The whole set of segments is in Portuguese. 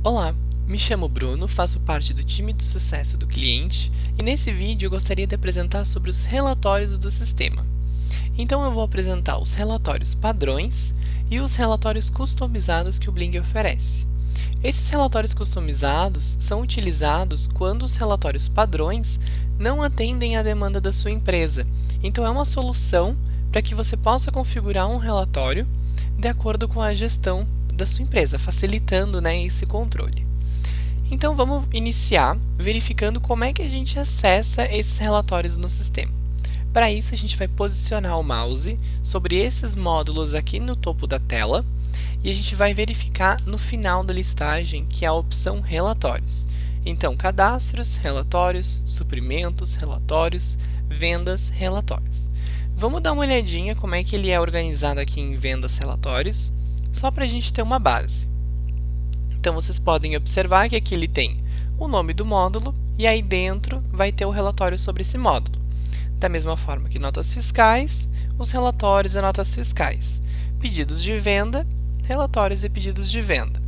Olá, me chamo Bruno, faço parte do time de sucesso do cliente e nesse vídeo eu gostaria de apresentar sobre os relatórios do sistema. Então eu vou apresentar os relatórios padrões e os relatórios customizados que o Bling oferece. Esses relatórios customizados são utilizados quando os relatórios padrões não atendem à demanda da sua empresa. Então é uma solução para que você possa configurar um relatório de acordo com a gestão da sua empresa, facilitando, esse controle. Então vamos iniciar verificando como é que a gente acessa esses relatórios no sistema. Para isso a gente vai posicionar o mouse sobre esses módulos aqui no topo da tela e a gente vai verificar no final da listagem, que é a opção Relatórios. Então, cadastros, relatórios, suprimentos, relatórios, vendas, relatórios. Vamos dar uma olhadinha como é que ele é organizado aqui em vendas, relatórios, só para a gente ter uma base. Então, vocês podem observar que aqui ele tem o nome do módulo e aí dentro vai ter o relatório sobre esse módulo. Da mesma forma que notas fiscais, os relatórios e notas fiscais. Pedidos de venda, relatórios e pedidos de venda.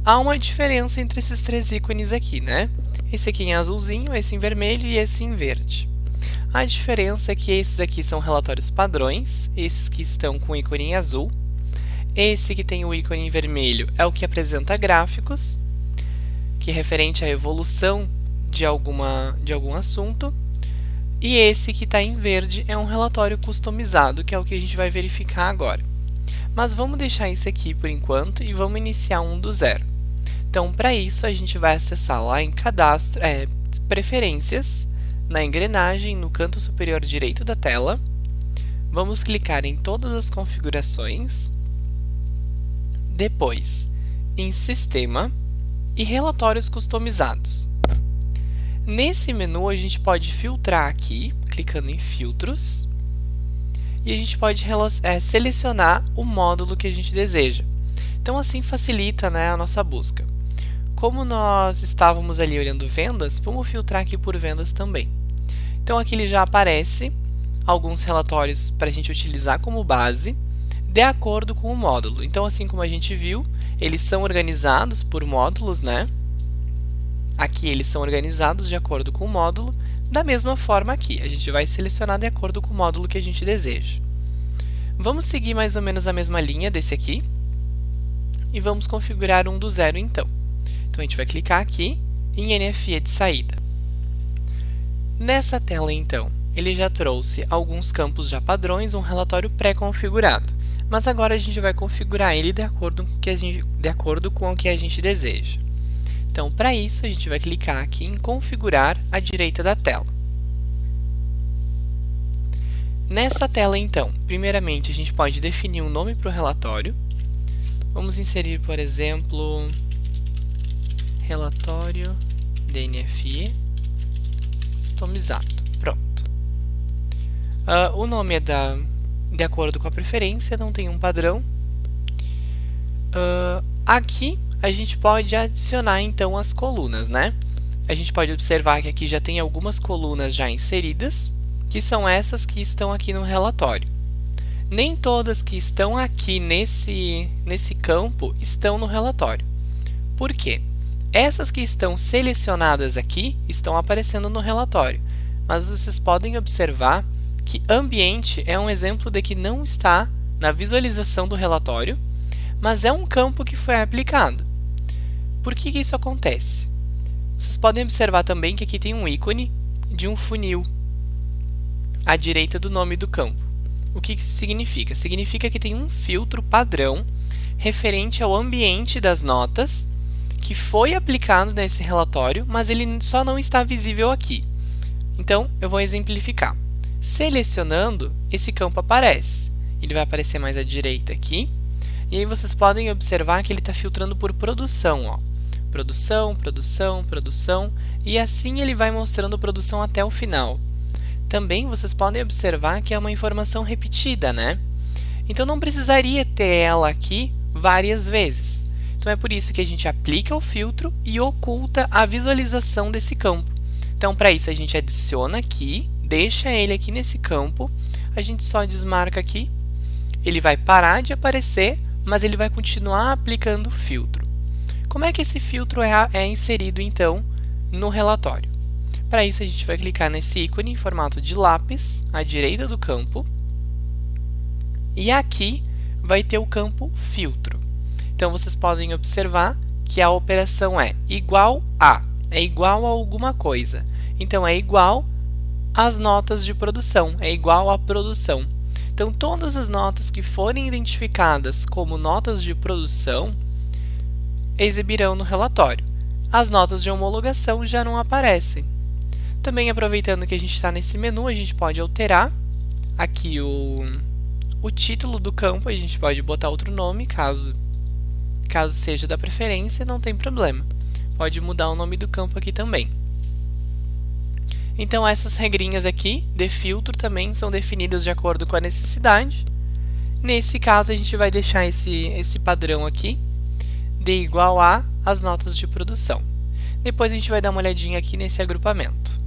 Há uma diferença entre esses três ícones aqui, né? Esse aqui em azulzinho, esse em vermelho e esse em verde. A diferença é que esses aqui são relatórios padrões, esses que estão com o ícone em azul. Esse que tem o ícone em vermelho é o que apresenta gráficos, que é referente à evolução de algum assunto. E esse que está em verde é um relatório customizado, que é o que a gente vai verificar agora. Mas vamos deixar esse aqui por enquanto e vamos iniciar um do zero. Então, para isso, a gente vai acessar lá em Cadastro, Preferências, na engrenagem, no canto superior direito da tela. Vamos clicar em Todas as configurações. Depois, em Sistema e Relatórios customizados. Nesse menu, a gente pode filtrar aqui, clicando em Filtros, e a gente pode selecionar o módulo que a gente deseja. Então, assim facilita, a nossa busca. Como nós estávamos ali olhando vendas, vamos filtrar aqui por vendas também. Então, aqui ele já aparece alguns relatórios para a gente utilizar como base, de acordo com o módulo. Então, assim como a gente viu, eles são organizados por módulos, Aqui eles são organizados de acordo com o módulo. Da mesma forma aqui, a gente vai selecionar de acordo com o módulo que a gente deseja. Vamos seguir mais ou menos a mesma linha desse aqui e vamos configurar um do zero então. Então, a gente vai clicar aqui em NFE de saída. Nessa tela, então, ele já trouxe alguns campos já padrões, um relatório pré-configurado. Mas agora a gente vai configurar ele de acordo com o que a gente deseja. Então, para isso, a gente vai clicar aqui em Configurar à direita da tela. Nessa tela, então, primeiramente, a gente pode definir um nome para o relatório. Vamos inserir, por exemplo, Relatório DNFE customizado. Pronto. O nome é de acordo com a preferência, não tem um padrão. Aqui, a gente pode adicionar, então, as colunas, A gente pode observar que aqui já tem algumas colunas já inseridas, que são essas que estão aqui no relatório. Nem todas que estão aqui nesse campo estão no relatório. Por quê? Essas que estão selecionadas aqui estão aparecendo no relatório, mas vocês podem observar que ambiente é um exemplo de que não está na visualização do relatório, mas é um campo que foi aplicado. Por que isso acontece? Vocês podem observar também que aqui tem um ícone de um funil à direita do nome do campo. O que isso significa? Significa que tem um filtro padrão referente ao ambiente das notas que foi aplicado nesse relatório, mas ele só não está visível aqui. Então, eu vou exemplificar. Selecionando, esse campo aparece. Ele vai aparecer mais à direita aqui. E aí vocês podem observar que ele está filtrando por produção. Produção, produção, produção. E assim ele vai mostrando produção até o final. Também vocês podem observar que é uma informação repetida, Então, não precisaria ter ela aqui várias vezes. Então, é por isso que a gente aplica o filtro e oculta a visualização desse campo. Então, para isso, a gente adiciona aqui, deixa ele aqui nesse campo, a gente só desmarca aqui, ele vai parar de aparecer, mas ele vai continuar aplicando o filtro. Como é que esse filtro é inserido, então, no relatório? Para isso, a gente vai clicar nesse ícone em formato de lápis, à direita do campo, e aqui vai ter o campo filtro. Então, vocês podem observar que a operação é igual a alguma coisa. Então, é igual às notas de produção, é igual à produção. Então, todas as notas que forem identificadas como notas de produção exibirão no relatório. As notas de homologação já não aparecem. Também, aproveitando que a gente está nesse menu, a gente pode alterar aqui o título do campo, a gente pode botar outro nome, caso seja da preferência, não tem problema. Pode mudar o nome do campo aqui também. Então, essas regrinhas aqui de filtro também são definidas de acordo com a necessidade. Nesse caso, a gente vai deixar esse padrão aqui de igual a as notas de produção. Depois a gente vai dar uma olhadinha aqui nesse agrupamento.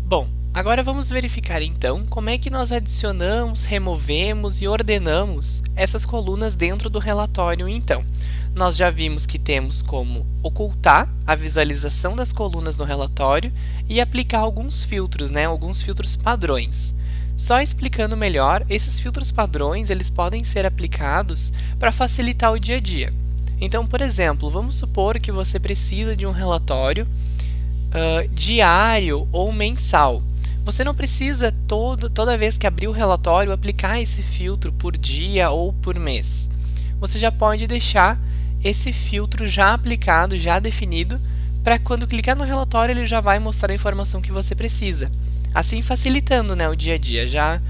Bom, agora vamos verificar então como é que nós adicionamos, removemos e ordenamos essas colunas dentro do relatório então. Nós já vimos que temos como ocultar a visualização das colunas no relatório e aplicar alguns filtros, alguns filtros padrões. Só explicando melhor, esses filtros padrões eles podem ser aplicados para facilitar o dia a dia. Então, por exemplo, vamos supor que você precisa de um relatório diário ou mensal. Você não precisa toda vez que abrir o relatório aplicar esse filtro por dia ou por mês. Você já pode deixar esse filtro já aplicado, já definido, para quando clicar no relatório ele já vai mostrar a informação que você precisa. Assim facilitando o dia a dia, já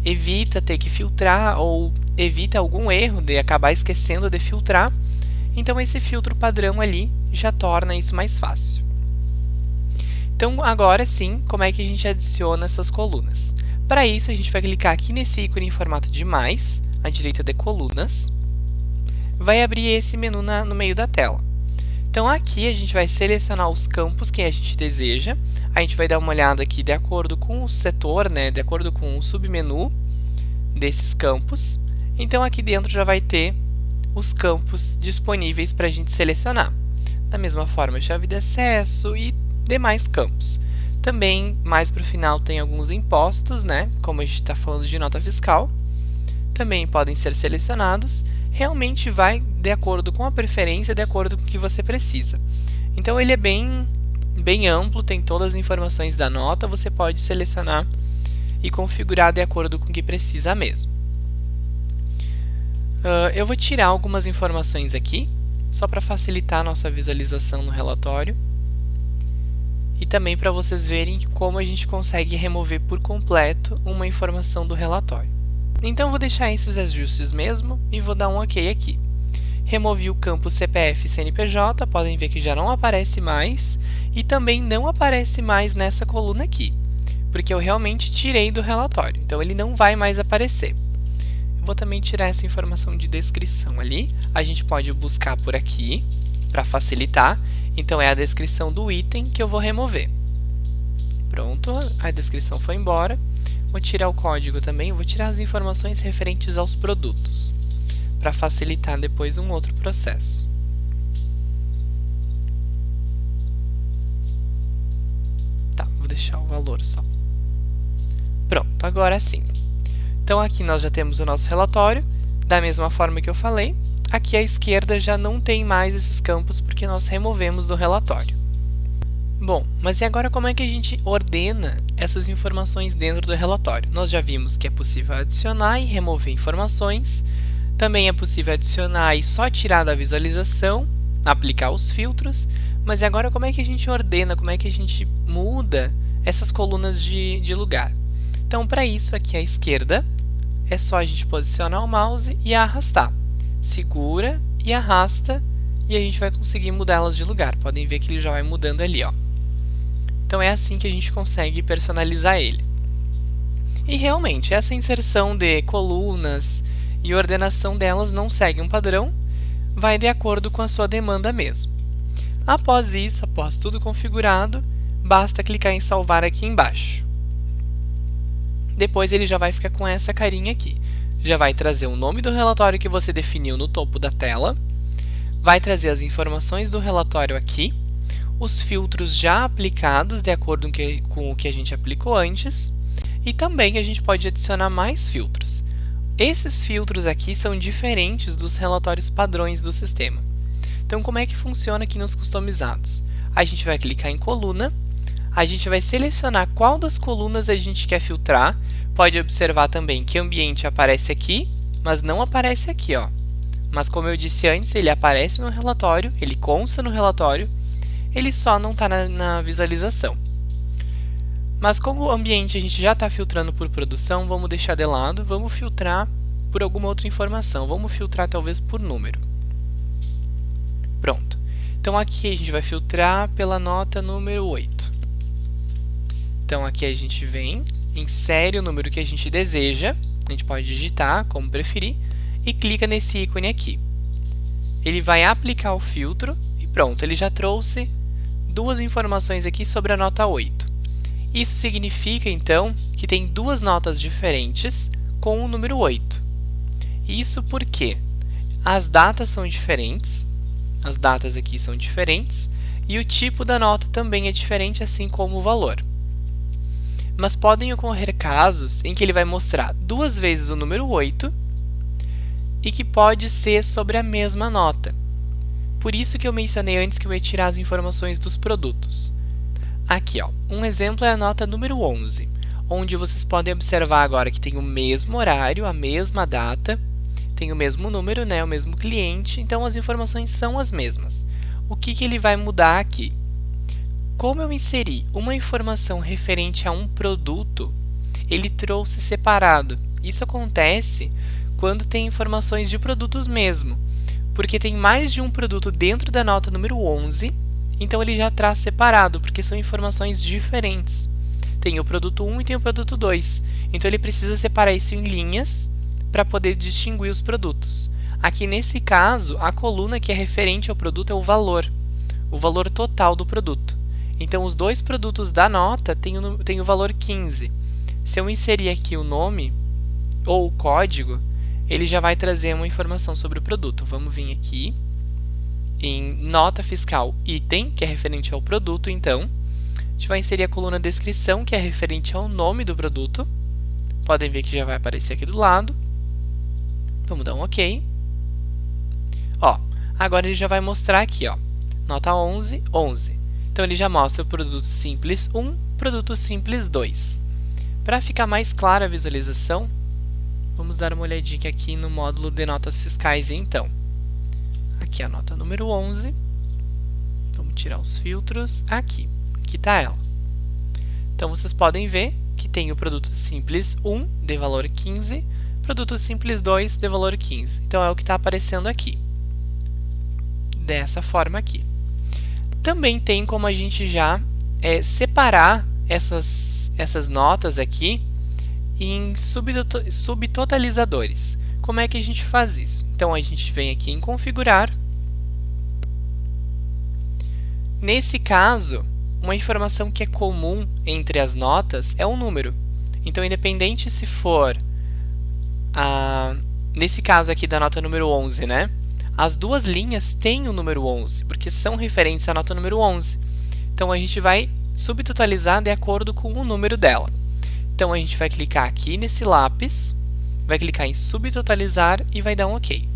evita ter que filtrar ou evita algum erro de acabar esquecendo de filtrar. Então esse filtro padrão ali já torna isso mais fácil. Então agora sim, como é que a gente adiciona essas colunas? Para isso a gente vai clicar aqui nesse ícone em formato de mais, à direita de colunas. Vai abrir esse menu no meio da tela. Então aqui a gente vai selecionar os campos que a gente deseja. A gente vai dar uma olhada aqui de acordo com o setor, de acordo com o submenu desses campos. Então aqui dentro já vai ter os campos disponíveis para a gente selecionar. Da mesma forma, chave de acesso e demais campos. Também, mais para o final, tem alguns impostos, como a gente está falando de nota fiscal. Também podem ser selecionados. Realmente vai de acordo com a preferência, de acordo com o que você precisa. Então, ele é bem amplo, tem todas as informações da nota, você pode selecionar e configurar de acordo com o que precisa mesmo. Eu vou tirar algumas informações aqui, só para facilitar a nossa visualização no relatório. E também para vocês verem como a gente consegue remover por completo uma informação do relatório. Então, vou deixar esses ajustes mesmo e vou dar um OK aqui. Removi o campo CPF e CNPJ, podem ver que já não aparece mais e também não aparece mais nessa coluna aqui, porque eu realmente tirei do relatório, então ele não vai mais aparecer. Eu vou também tirar essa informação de descrição ali, a gente pode buscar por aqui para facilitar, então é a descrição do item que eu vou remover. Pronto, a descrição foi embora. Vou tirar o código também, vou tirar as informações referentes aos produtos, para facilitar depois um outro processo. Tá, vou deixar o valor só. Pronto, agora sim. Então aqui nós já temos o nosso relatório, da mesma forma que eu falei. Aqui à esquerda já não tem mais esses campos porque nós removemos do relatório. Bom, mas e agora como é que a gente ordena essas informações dentro do relatório? Nós já vimos que é possível adicionar e remover informações, também é possível adicionar e só tirar da visualização, aplicar os filtros, mas e agora como é que a gente ordena, como é que a gente muda essas colunas de lugar? Então, para isso, aqui à esquerda, é só a gente posicionar o mouse e arrastar. Segura e arrasta e a gente vai conseguir mudá-las de lugar. Podem ver que ele já vai mudando ali, ó. Então é assim que a gente consegue personalizar ele. E realmente, essa inserção de colunas e ordenação delas não segue um padrão, vai de acordo com a sua demanda mesmo. Após isso, após tudo configurado, basta clicar em salvar aqui embaixo. Depois ele já vai ficar com essa carinha aqui. Já vai trazer o nome do relatório que você definiu no topo da tela. vai trazer as informações do relatório aqui, os filtros já aplicados de acordo com o que a gente aplicou antes, e também a gente pode adicionar mais filtros. Esses filtros aqui são diferentes dos relatórios padrões do sistema. Então, como é que funciona aqui nos customizados? A gente vai clicar em coluna, a gente vai selecionar qual das colunas a gente quer filtrar. Pode observar também que ambiente aparece aqui, mas não aparece aqui, ó. Mas como eu disse antes, ele aparece no relatório, ele consta no relatório, ele só não está na visualização. Mas como o ambiente a gente já está filtrando por produção, vamos deixar de lado, vamos filtrar por alguma outra informação. Vamos filtrar talvez por número. Pronto. Então aqui a gente vai filtrar pela nota número 8. Então aqui a gente vem, insere o número que a gente deseja, a gente pode digitar como preferir, e clica nesse ícone aqui. Ele vai aplicar o filtro e pronto, ele já trouxe duas informações aqui sobre a nota 8. Isso significa, então, que tem duas notas diferentes com o número 8. Isso porque as datas são diferentes, as datas aqui são diferentes, e o tipo da nota também é diferente, assim como o valor. Mas podem ocorrer casos em que ele vai mostrar duas vezes o número 8 e que pode ser sobre a mesma nota. Por isso que eu mencionei antes que eu ia tirar as informações dos produtos. Aqui, ó, um exemplo é a nota número 11, onde vocês podem observar agora que tem o mesmo horário, a mesma data, tem o mesmo número, né, o mesmo cliente, então as informações são as mesmas. O que ele vai mudar aqui? Como eu inseri uma informação referente a um produto, ele trouxe separado. Isso acontece quando tem informações de produtos mesmo, porque tem mais de um produto dentro da nota número 11, então ele já traz separado, porque são informações diferentes. Tem o produto 1 e tem o produto 2, então ele precisa separar isso em linhas para poder distinguir os produtos. Aqui nesse caso, a coluna que é referente ao produto é o valor total do produto. Então, os dois produtos da nota têm o valor 15. Se eu inserir aqui o nome ou o código, ele já vai trazer uma informação sobre o produto. Vamos vir aqui em nota fiscal item, que é referente ao produto, então. A gente vai inserir a coluna descrição, que é referente ao nome do produto. Podem ver que já vai aparecer aqui do lado. Vamos dar um OK. Ó, agora ele já vai mostrar aqui, ó, nota 11, 11. Então, ele já mostra o produto simples 1, produto simples 2. Para ficar mais clara a visualização, vamos dar uma olhadinha aqui no módulo de notas fiscais, então. Aqui a nota número 11. Vamos tirar os filtros. Aqui está ela. Então, vocês podem ver que tem o produto simples 1, de valor 15, produto simples 2, de valor 15. Então, é o que está aparecendo aqui. Dessa forma aqui. Também tem como a gente já separar essas notas aqui em subtotalizadores. Como é que a gente faz isso? Então, a gente vem aqui em configurar. Nesse caso, uma informação que é comum entre as notas é um número. Então, independente se for, nesse caso aqui da nota número 11, né? As duas linhas têm o número 11, porque são referentes à nota número 11. Então, a gente vai subtotalizar de acordo com o número dela. Então, a gente vai clicar aqui nesse lápis, vai clicar em subtotalizar e vai dar um OK.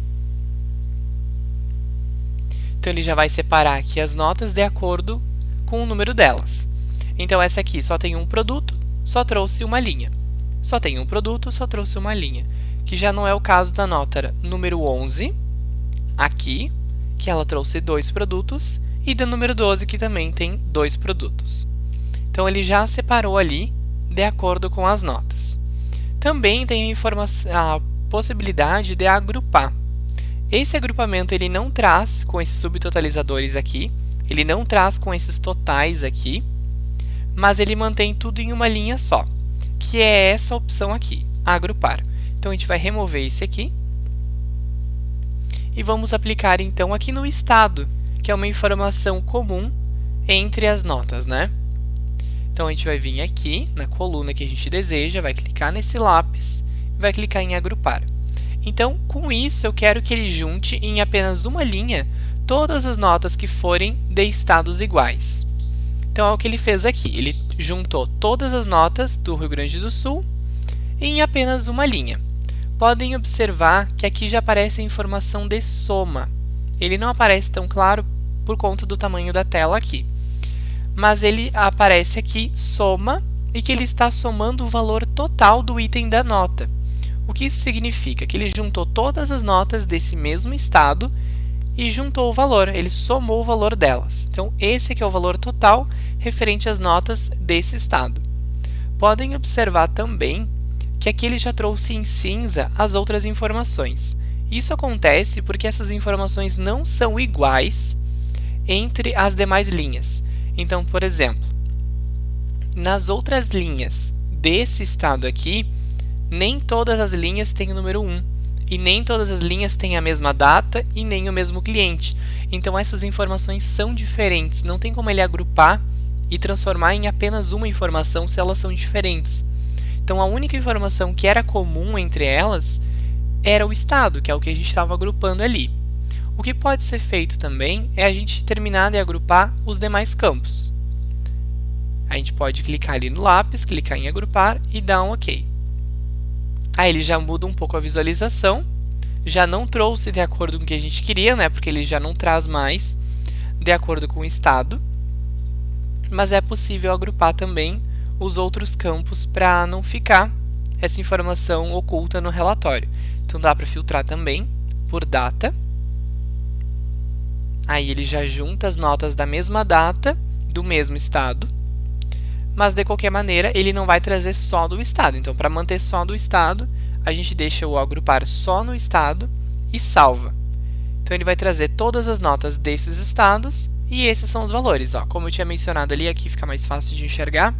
Então, ele já vai separar aqui as notas de acordo com o número delas. Então, essa aqui só tem um produto, só trouxe uma linha. Só tem um produto, só trouxe uma linha. Que já não é o caso da nota número 11, aqui, que ela trouxe 2 produtos, e da número 12, que também tem 2 produtos. Então, ele já separou ali de acordo com as notas. Também tem a possibilidade de agrupar. Esse agrupamento ele não traz com esses subtotalizadores aqui, ele não traz com esses totais aqui, mas ele mantém tudo em uma linha só, que é essa opção aqui, agrupar. Então, a gente vai remover esse aqui. E vamos aplicar, então, aqui no estado, que é uma informação comum entre as notas, né? Então, a gente vai vir aqui na coluna que a gente deseja, vai clicar nesse lápis e vai clicar em agrupar. Então, com isso, eu quero que ele junte em apenas uma linha todas as notas que forem de estados iguais. Então, é o que ele fez aqui. Ele juntou todas as notas do Rio Grande do Sul em apenas uma linha. Podem observar que aqui já aparece a informação de soma. Ele não aparece tão claro por conta do tamanho da tela aqui. Mas ele aparece aqui, soma, e que ele está somando o valor total do item da nota. O que isso significa? Que ele juntou todas as notas desse mesmo estado e juntou o valor, ele somou o valor delas. Então, esse aqui é o valor total referente às notas desse estado. Podem observar também que aqui ele já trouxe em cinza as outras informações. Isso acontece porque essas informações não são iguais entre as demais linhas. Então, por exemplo, nas outras linhas desse estado aqui, nem todas as linhas têm o número 1. E nem todas as linhas têm a mesma data e nem o mesmo cliente. Então, essas informações são diferentes. Não tem como ele agrupar e transformar em apenas uma informação se elas são diferentes. Então, a única informação que era comum entre elas era o estado, que é o que a gente estava agrupando ali. O que pode ser feito também é a gente terminar de agrupar os demais campos. A gente pode clicar ali no lápis, clicar em agrupar e dar um OK. Aí ele já muda um pouco a visualização, já não trouxe de acordo com o que a gente queria, né? Porque ele já não traz mais de acordo com o estado. Mas é possível agrupar também os outros campos para não ficar essa informação oculta no relatório. Então, dá para filtrar também por data. Aí ele já junta as notas da mesma data, do mesmo estado. Mas, de qualquer maneira, ele não vai trazer só do estado. Então, para manter só do estado, a gente deixa o agrupar só no estado e salva. Então, ele vai trazer todas as notas desses estados e esses são os valores. Ó, como eu tinha mencionado ali, aqui fica mais fácil de enxergar.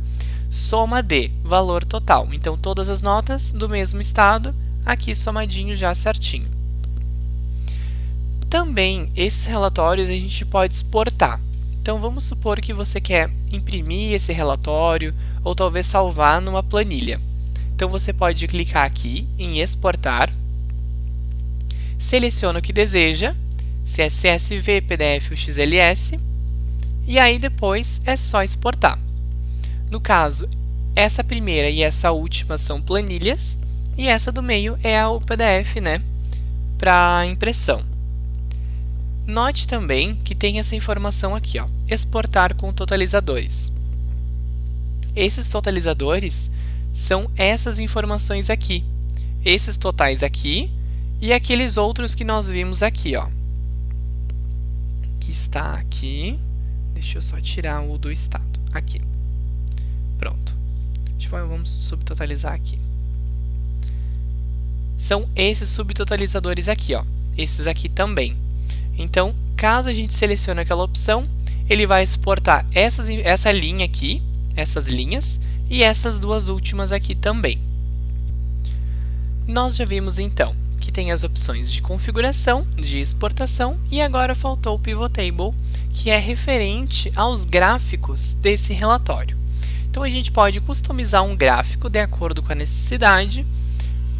Soma de valor total. Então, todas as notas do mesmo estado, aqui somadinho já certinho. Também, esses relatórios a gente pode exportar. Então, vamos supor que você quer imprimir esse relatório ou talvez salvar numa planilha. Então, você pode clicar aqui em exportar, seleciona o que deseja, se é CSV, PDF ou XLS, e aí depois é só exportar. No caso, essa primeira e essa última são planilhas, e essa do meio é o PDF, né, para impressão. Note também que tem essa informação aqui, ó, exportar com totalizadores. Esses totalizadores são essas informações aqui, esses totais aqui e aqueles outros que nós vimos aqui, ó, que está aqui. Deixa eu só tirar o do estado, aqui. Pronto. Vamos subtotalizar aqui. São esses subtotalizadores aqui, ó, esses aqui também. Então, caso a gente selecione aquela opção, ele vai exportar essa linha aqui, essas linhas, e essas duas últimas aqui também. Nós já vimos, então, que tem as opções de configuração, de exportação, e agora faltou o Pivot Table, que é referente aos gráficos desse relatório. Então, a gente pode customizar um gráfico de acordo com a necessidade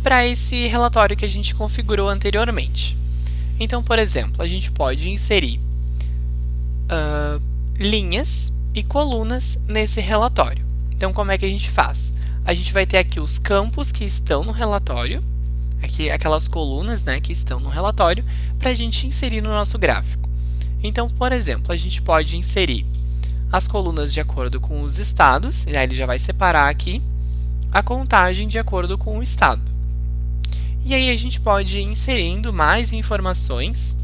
para esse relatório que a gente configurou anteriormente. Então, por exemplo, a gente pode inserir linhas e colunas nesse relatório. Então, como é que a gente faz? A gente vai ter aqui os campos que estão no relatório, aqui aquelas colunas, né, que estão no relatório, para a gente inserir no nosso gráfico. Então, por exemplo, a gente pode inserir as colunas de acordo com os estados, e aí ele já vai separar aqui a contagem de acordo com o estado. E aí a gente pode ir inserindo mais informações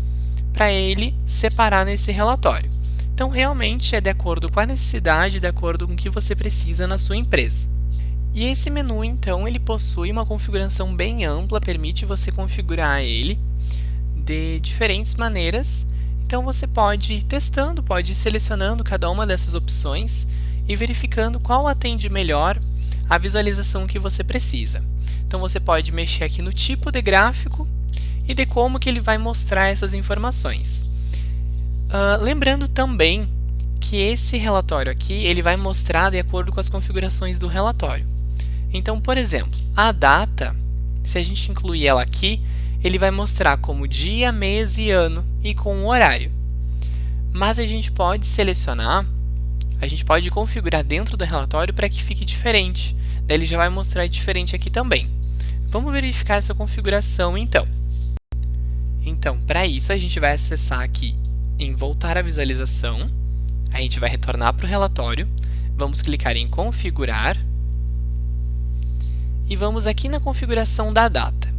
para ele separar nesse relatório. Então, realmente é de acordo com a necessidade, de acordo com o que você precisa na sua empresa. E esse menu, então, ele possui uma configuração bem ampla, permite você configurar ele de diferentes maneiras. Então, você pode ir testando, pode ir selecionando cada uma dessas opções e verificando qual atende melhor a visualização que você precisa. Então, você pode mexer aqui no tipo de gráfico e de como que ele vai mostrar essas informações. Lembrando também que esse relatório aqui, ele vai mostrar de acordo com as configurações do relatório. Então, por exemplo, a data, se a gente incluir ela aqui, ele vai mostrar como dia, mês e ano e com o horário. mas a gente pode selecionar, a gente pode configurar dentro do relatório para que fique diferente. Daí ele já vai mostrar diferente aqui também. Vamos verificar essa configuração então. Então, para isso, a gente vai acessar aqui em Voltar à visualização, a gente vai retornar para o relatório, vamos clicar em Configurar e vamos aqui na configuração da data.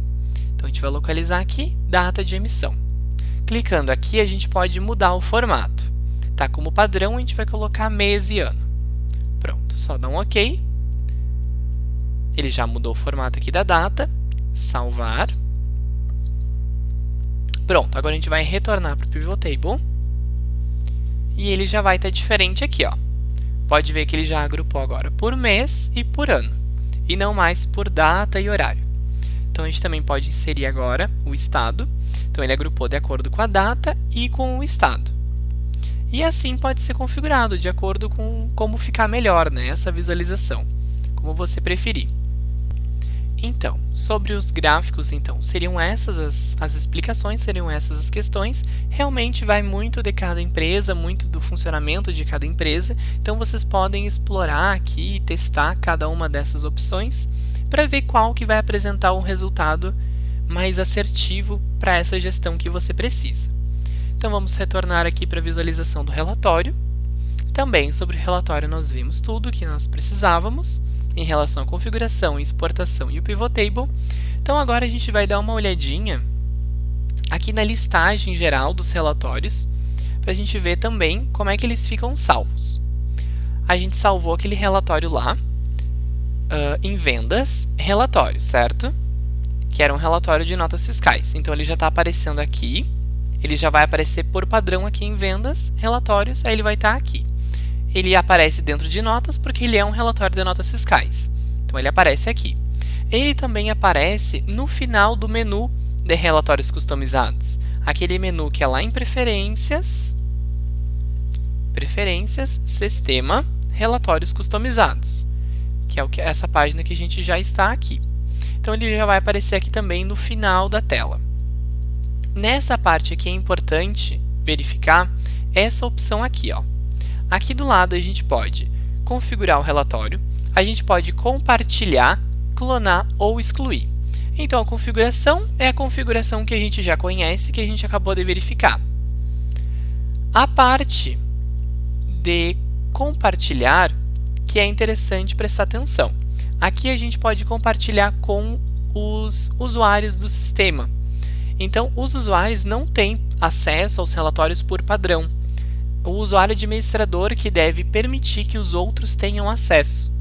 Então, a gente vai localizar aqui Data de emissão. Clicando aqui, a gente pode mudar o formato. Tá? Como padrão, a gente vai colocar mês e ano. Pronto, só dá um OK. Ele já mudou o formato aqui da data. Salvar. Pronto, agora a gente vai retornar para o Pivot Table. E ele já vai estar diferente aqui, ó. Pode ver que ele já agrupou agora por mês e por ano. E não mais por data e horário. Então, a gente também pode inserir agora o estado. Então, ele agrupou de acordo com a data e com o estado. E assim pode ser configurado de acordo com como ficar melhor, né, essa visualização, como você preferir. Então, sobre os gráficos, então, seriam essas as explicações, seriam essas as questões. Realmente vai muito de cada empresa, muito do funcionamento de cada empresa. Então, vocês podem explorar aqui e testar cada uma dessas opções para ver qual que vai apresentar um resultado mais assertivo para essa gestão que você precisa. Então, vamos retornar aqui para a visualização do relatório. Também sobre o relatório nós vimos tudo o que nós precisávamos em relação à configuração, exportação e o Pivot Table. Então, agora a gente vai dar uma olhadinha aqui na listagem geral dos relatórios para a gente ver também como é que eles ficam salvos. A gente salvou aquele relatório lá em vendas, relatório, certo? Que era um relatório de notas fiscais. Então, ele já está aparecendo aqui. Ele já vai aparecer por padrão aqui em vendas, relatórios, aí ele vai estar aqui. Ele aparece dentro de notas porque ele é um relatório de notas fiscais. Então, ele aparece aqui. Ele também aparece no final do menu de relatórios customizados. Aquele menu que é lá em Preferências, Sistema, Relatórios Customizados, que é essa página que a gente já está aqui. Então, ele já vai aparecer aqui também no final da tela. Nessa parte aqui é importante verificar essa opção aqui, ó. Aqui do lado a gente pode configurar o relatório, a gente pode compartilhar, clonar ou excluir. Então, a configuração é a configuração que a gente já conhece, que a gente acabou de verificar. A parte de compartilhar, que é interessante prestar atenção. Aqui a gente pode compartilhar com os usuários do sistema. Então, os usuários não têm acesso aos relatórios por padrão. O usuário administrador que deve permitir que os outros tenham acesso.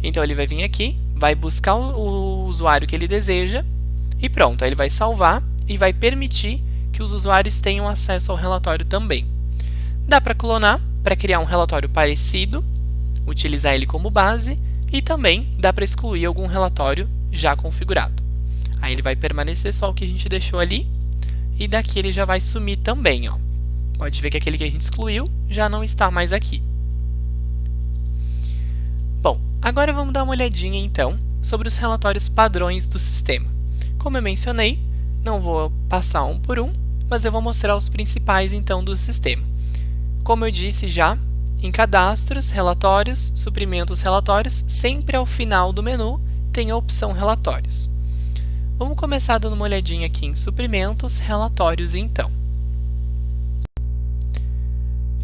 Então, ele vai vir aqui, vai buscar o usuário que ele deseja e pronto, aí ele vai salvar e vai permitir que os usuários tenham acesso ao relatório também. Dá para clonar, para criar um relatório parecido, utilizar ele como base e também dá para excluir algum relatório já configurado. Aí ele vai permanecer só o que a gente deixou ali e daqui ele já vai sumir também, ó. Pode ver que aquele que a gente excluiu já não está mais aqui. Bom, agora vamos dar uma olhadinha então sobre os relatórios padrões do sistema. Como eu mencionei, não vou passar um por um, mas eu vou mostrar os principais então do sistema. Como eu disse já, em cadastros, relatórios, suprimentos, relatórios, sempre ao final do menu tem a opção relatórios. Vamos começar dando uma olhadinha aqui em suprimentos, relatórios então.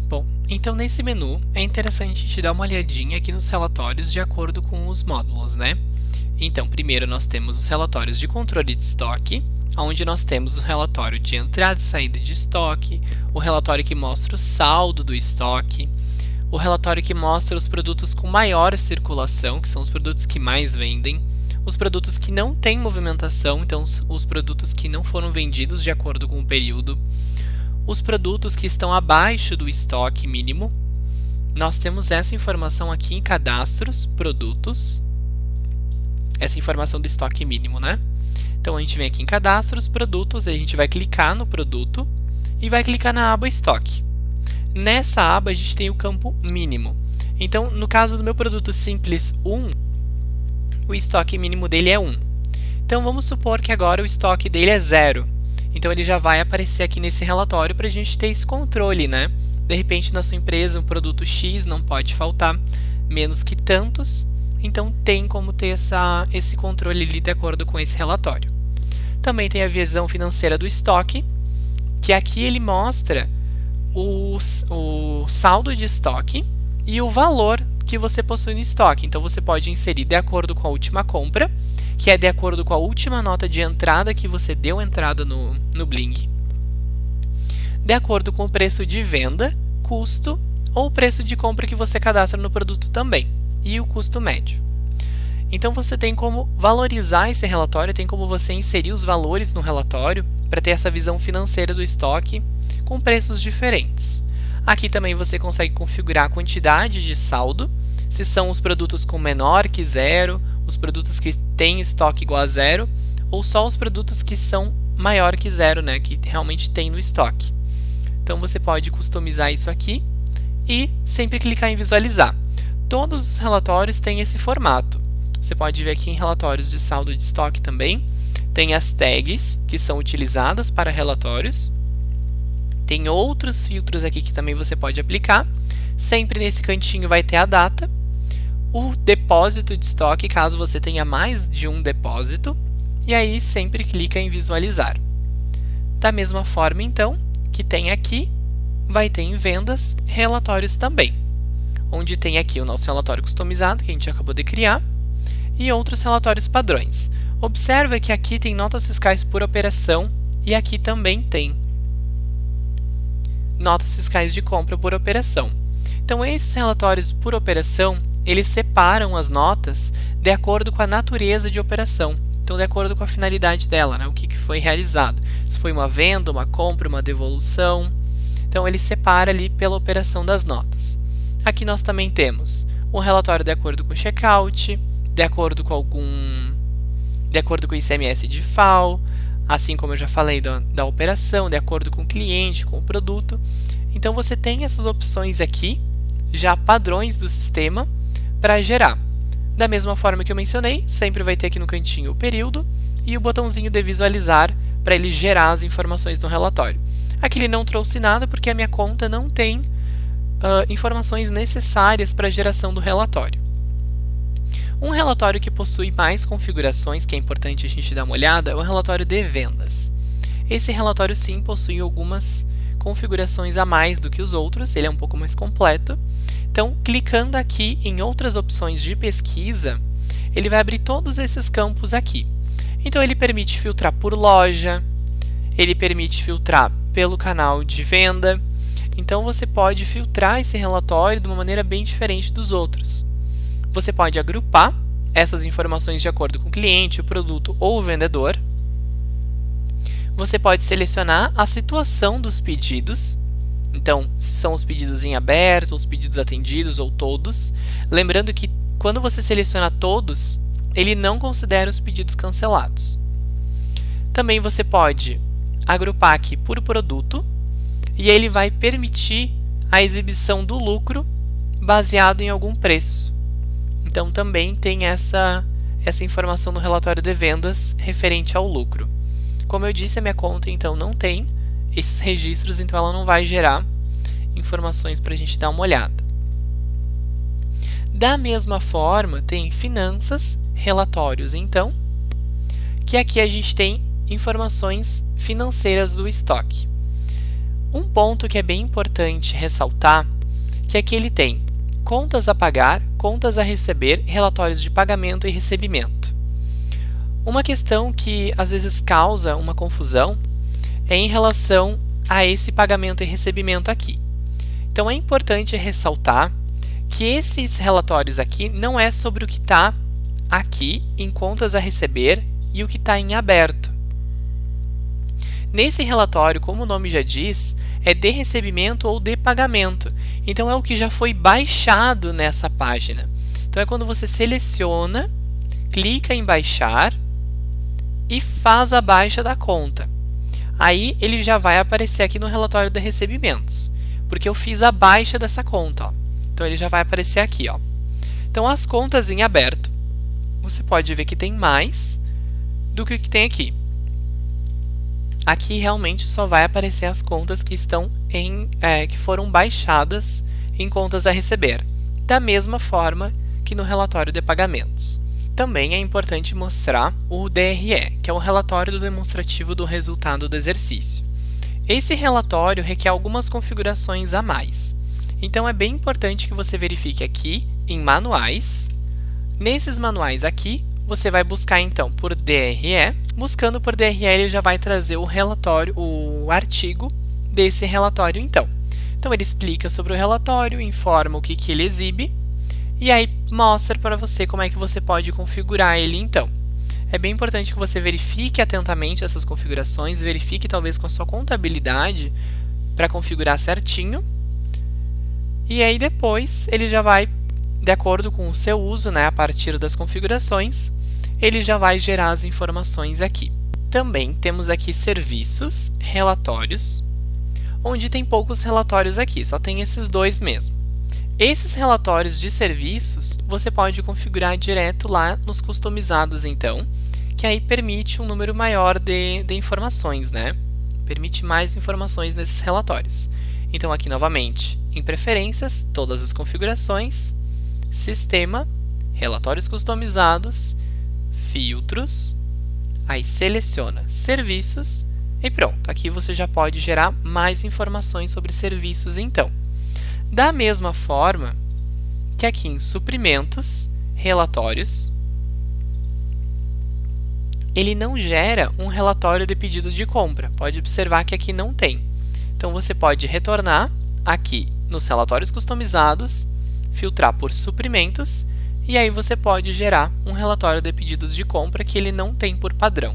Bom, então nesse menu é interessante a gente dar uma olhadinha aqui nos relatórios de acordo com os módulos, né? Então, primeiro nós temos os relatórios de controle de estoque, onde nós temos o relatório de entrada e saída de estoque, o relatório que mostra o saldo do estoque, o relatório que mostra os produtos com maior circulação, que são os produtos que mais vendem, os produtos que não têm movimentação, então os produtos que não foram vendidos de acordo com o período, os produtos que estão abaixo do estoque mínimo. Nós temos essa informação aqui em cadastros, produtos, essa informação do estoque mínimo, né? Então, a gente vem aqui em cadastros, produtos, a gente vai clicar no produto e vai clicar na aba estoque. Nessa aba, a gente tem o campo mínimo. Então, no caso do meu produto simples 1, o estoque mínimo dele é 1. Então, vamos supor que agora o estoque dele é 0. Então ele já vai aparecer aqui nesse relatório para a gente ter esse controle, né? De repente na sua empresa um produto X não pode faltar menos que tantos, então tem como ter esse controle ali de acordo com esse relatório. Também tem a visão financeira do estoque, que aqui ele mostra o saldo de estoque e o valor que você possui no estoque. Então você pode inserir de acordo com a última compra, que é de acordo com a última nota de entrada que você deu entrada no Bling, de acordo com o preço de venda, custo ou preço de compra que você cadastra no produto também, e o custo médio. Então você tem como valorizar esse relatório, tem como você inserir os valores no relatório para ter essa visão financeira do estoque com preços diferentes. Aqui também você consegue configurar a quantidade de saldo, se são os produtos com menor que zero, os produtos que têm estoque igual a zero, ou só os produtos que são maior que zero, né, que realmente tem no estoque. Então você pode customizar isso aqui e sempre clicar em visualizar. Todos os relatórios têm esse formato. Você pode ver aqui em relatórios de saldo de estoque também. Tem as tags que são utilizadas para relatórios. Tem outros filtros aqui que também você pode aplicar. Sempre nesse cantinho vai ter a data. O depósito de estoque, caso você tenha mais de um depósito. E aí sempre clica em visualizar. Da mesma forma, então, que tem aqui, vai ter em vendas, relatórios também. Onde tem aqui o nosso relatório customizado, que a gente acabou de criar, e outros relatórios padrões. Observa que aqui tem notas fiscais por operação e aqui também tem notas fiscais de compra por operação. Então, esses relatórios por operação, eles separam as notas de acordo com a natureza de operação. Então, de acordo com a finalidade dela, né? O que foi realizado. Se foi uma venda, uma compra, uma devolução. Então, ele separa ali pela operação das notas. Aqui nós também temos um relatório de acordo com o checkout, de acordo com o ICMS de FAO, assim como eu já falei da operação, de acordo com o cliente, com o produto. Então você tem essas opções aqui, já padrões do sistema, para gerar. Da mesma forma que eu mencionei, sempre vai ter aqui no cantinho o período e o botãozinho de visualizar para ele gerar as informações no relatório. Aqui ele não trouxe nada porque a minha conta não tem informações necessárias para a geração do relatório. Um relatório que possui mais configurações, que é importante a gente dar uma olhada, é o relatório de vendas. Esse relatório sim possui algumas configurações a mais do que os outros, ele é um pouco mais completo. Então, clicando aqui em outras opções de pesquisa, ele vai abrir todos esses campos aqui. Então, ele permite filtrar por loja, ele permite filtrar pelo canal de venda. Então, você pode filtrar esse relatório de uma maneira bem diferente dos outros. Você pode agrupar essas informações de acordo com o cliente, o produto ou o vendedor. Você pode selecionar a situação dos pedidos. Então, se são os pedidos em aberto, os pedidos atendidos ou todos. Lembrando que quando você seleciona todos, ele não considera os pedidos cancelados. Também você pode agrupar aqui por produto e ele vai permitir a exibição do lucro baseado em algum preço. Então, também tem essa informação no relatório de vendas referente ao lucro. Como eu disse, a minha conta, então, não tem esses registros, então ela não vai gerar informações para a gente dar uma olhada. Da mesma forma, tem finanças, relatórios, então, que aqui a gente tem informações financeiras do estoque. Um ponto que é bem importante ressaltar, que aqui ele tem contas a pagar, contas a receber, relatórios de pagamento e recebimento. Uma questão que às vezes causa uma confusão é em relação a esse pagamento e recebimento aqui. Então é importante ressaltar que esses relatórios aqui não é sobre o que está aqui em contas a receber e o que está em aberto. Nesse relatório, como o nome já diz, é de recebimento ou de pagamento. Então, é o que já foi baixado nessa página. Então, é quando você seleciona, clica em baixar e faz a baixa da conta. Aí, ele já vai aparecer aqui no relatório de recebimentos, porque eu fiz a baixa dessa conta. Ó. Então, ele já vai aparecer aqui. Ó. Então, as contas em aberto, você pode ver que tem mais do que o que tem aqui. aqui realmente só vai aparecer as contas que que foram baixadas em contas a receber, da mesma forma que no relatório de pagamentos. Também é importante mostrar o DRE, que é o relatório do demonstrativo do resultado do exercício. Esse relatório requer algumas configurações a mais. Então, é bem importante que você verifique aqui em Manuais. Nesses manuais aqui, você vai buscar então por DRE. Buscando por DRE, ele já vai trazer o relatório, o artigo desse relatório então. Então, ele explica sobre o relatório, informa o que ele exibe, e aí mostra para você como é que você pode configurar ele então. É bem importante que você verifique atentamente essas configurações, verifique talvez com a sua contabilidade para configurar certinho. E aí depois ele já vai, de acordo com o seu uso, a partir das configurações, ele já vai gerar as informações aqui. Também temos aqui serviços, relatórios, onde tem poucos relatórios aqui, só tem esses dois mesmo. Esses relatórios de serviços, você pode configurar direto lá nos customizados, então, que aí permite um número maior de informações, Permite mais informações nesses relatórios. Então, aqui novamente, em preferências, todas as configurações, sistema, relatórios customizados, filtros, aí seleciona serviços e pronto. Aqui você já pode gerar mais informações sobre serviços, então. Da mesma forma que aqui em suprimentos, relatórios, ele não gera um relatório de pedido de compra. Pode observar que aqui não tem. Então, você pode retornar aqui nos relatórios customizados, filtrar por suprimentos, e aí você pode gerar um relatório de pedidos de compra que ele não tem por padrão.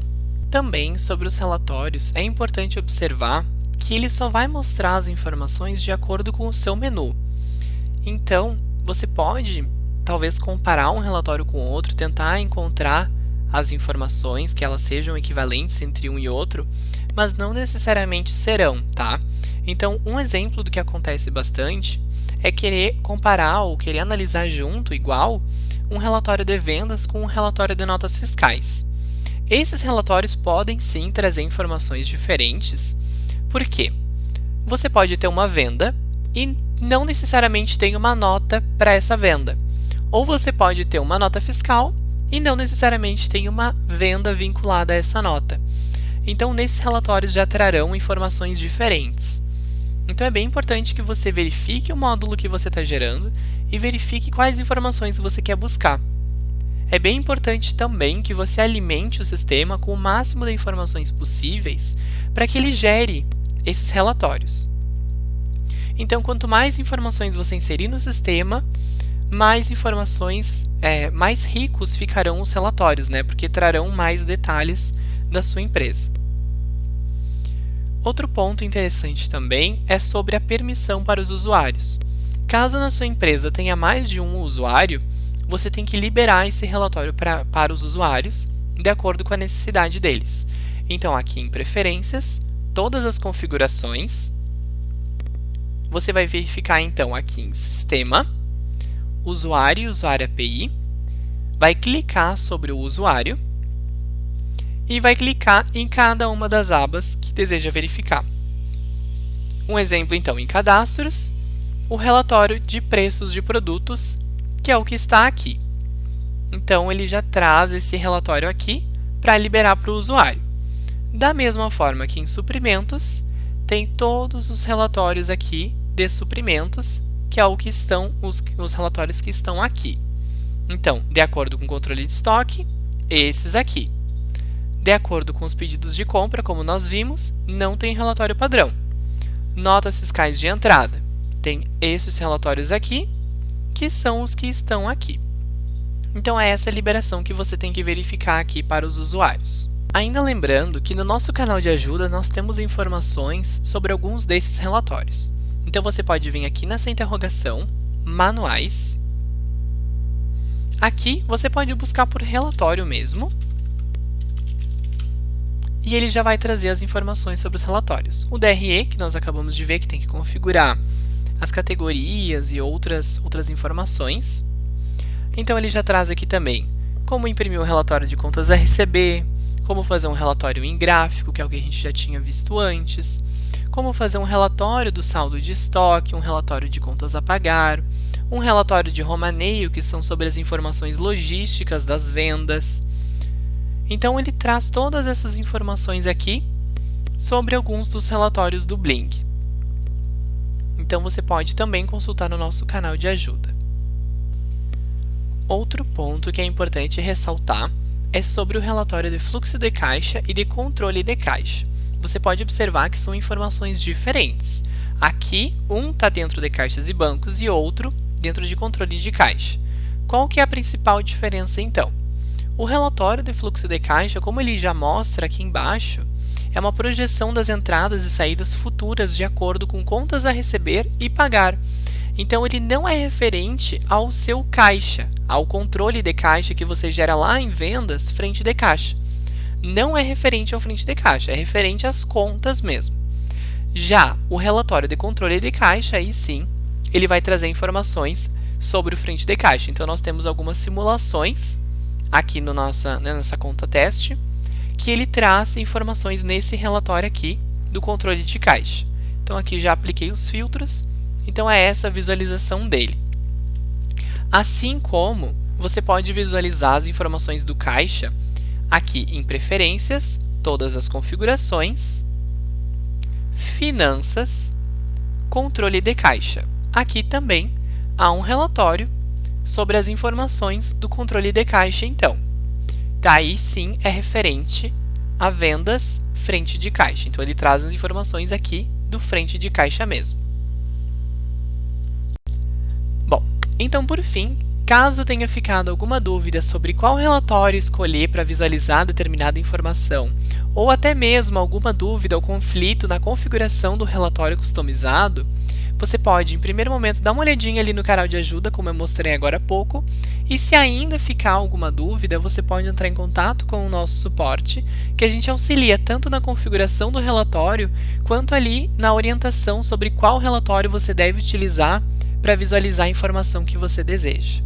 Também, sobre os relatórios, é importante observar que ele só vai mostrar as informações de acordo com o seu menu. Então, você pode, talvez, comparar um relatório com outro, tentar encontrar as informações, que elas sejam equivalentes entre um e outro, mas não necessariamente serão, tá? Então, um exemplo do que acontece bastante é querer comparar ou querer analisar junto, igual, um relatório de vendas com um relatório de notas fiscais. Esses relatórios podem sim trazer informações diferentes. Por quê? Você pode ter uma venda e não necessariamente tem uma nota para essa venda. Ou você pode ter uma nota fiscal e não necessariamente tem uma venda vinculada a essa nota. Então, nesses relatórios já trarão informações diferentes. Então, é bem importante que você verifique o módulo que você está gerando e verifique quais informações você quer buscar. É bem importante também que você alimente o sistema com o máximo de informações possíveis para que ele gere esses relatórios. Então, quanto mais informações você inserir no sistema, mais informações, mais ricos ficarão os relatórios, porque trarão mais detalhes da sua empresa. Outro ponto interessante também é sobre a permissão para os usuários. Caso na sua empresa tenha mais de um usuário, você tem que liberar esse relatório para os usuários, de acordo com a necessidade deles. Então, aqui em Preferências, todas as configurações, você vai verificar então aqui em Sistema, Usuário e Usuário API, vai clicar sobre o usuário e vai clicar em cada uma das abas que deseja verificar. Um exemplo então em Cadastros, o relatório de preços de produtos, que é o que está aqui. Então, ele já traz esse relatório aqui para liberar para o usuário. Da mesma forma que em Suprimentos, tem todos os relatórios aqui de suprimentos, que é o que estão os relatórios que estão aqui. Então, de acordo com o controle de estoque, esses aqui. De acordo com os pedidos de compra, como nós vimos, não tem relatório padrão. Notas fiscais de entrada, tem esses relatórios aqui, que são os que estão aqui. Então, é essa liberação que você tem que verificar aqui para os usuários. Ainda lembrando que no nosso canal de ajuda nós temos informações sobre alguns desses relatórios. Então, você pode vir aqui nessa interrogação, Manuais. Aqui, você pode buscar por relatório mesmo. E ele já vai trazer as informações sobre os relatórios. O DRE, que nós acabamos de ver, que tem que configurar as categorias e outras informações. Então, ele já traz aqui também como imprimir o relatório de contas a receber, como fazer um relatório em gráfico, que é o que a gente já tinha visto antes, como fazer um relatório do saldo de estoque, um relatório de contas a pagar, um relatório de romaneio, que são sobre as informações logísticas das vendas. Então, ele traz todas essas informações aqui sobre alguns dos relatórios do Bling. Então, você pode também consultar no nosso canal de ajuda. Outro ponto que é importante ressaltar é sobre o relatório de fluxo de caixa e de controle de caixa. Você pode observar que são informações diferentes. Aqui, um está dentro de caixas e bancos e outro dentro de controle de caixa. Qual que é a principal diferença, então? O relatório de fluxo de caixa, como ele já mostra aqui embaixo, é uma projeção das entradas e saídas futuras de acordo com contas a receber e pagar. Então, ele não é referente ao seu caixa, ao controle de caixa que você gera lá em vendas frente de caixa. Não é referente ao frente de caixa, é referente às contas mesmo. Já o relatório de controle de caixa, aí sim, ele vai trazer informações sobre o frente de caixa. Então, nós temos algumas simulações aqui nessa conta teste, que ele traz informações nesse relatório aqui do controle de caixa. Então, aqui já apliquei os filtros, então é essa a visualização dele. Assim como você pode visualizar as informações do caixa aqui em preferências, todas as configurações, finanças, controle de caixa. Aqui também há um relatório sobre as informações do controle de caixa, então. Daí sim é referente a vendas frente de caixa. Então, ele traz as informações aqui do frente de caixa mesmo. Bom, então por fim, caso tenha ficado alguma dúvida sobre qual relatório escolher para visualizar determinada informação, ou até mesmo alguma dúvida ou conflito na configuração do relatório customizado, você pode, em primeiro momento, dar uma olhadinha ali no canal de ajuda, como eu mostrei agora há pouco, e se ainda ficar alguma dúvida, você pode entrar em contato com o nosso suporte, que a gente auxilia tanto na configuração do relatório, quanto ali na orientação sobre qual relatório você deve utilizar para visualizar a informação que você deseja.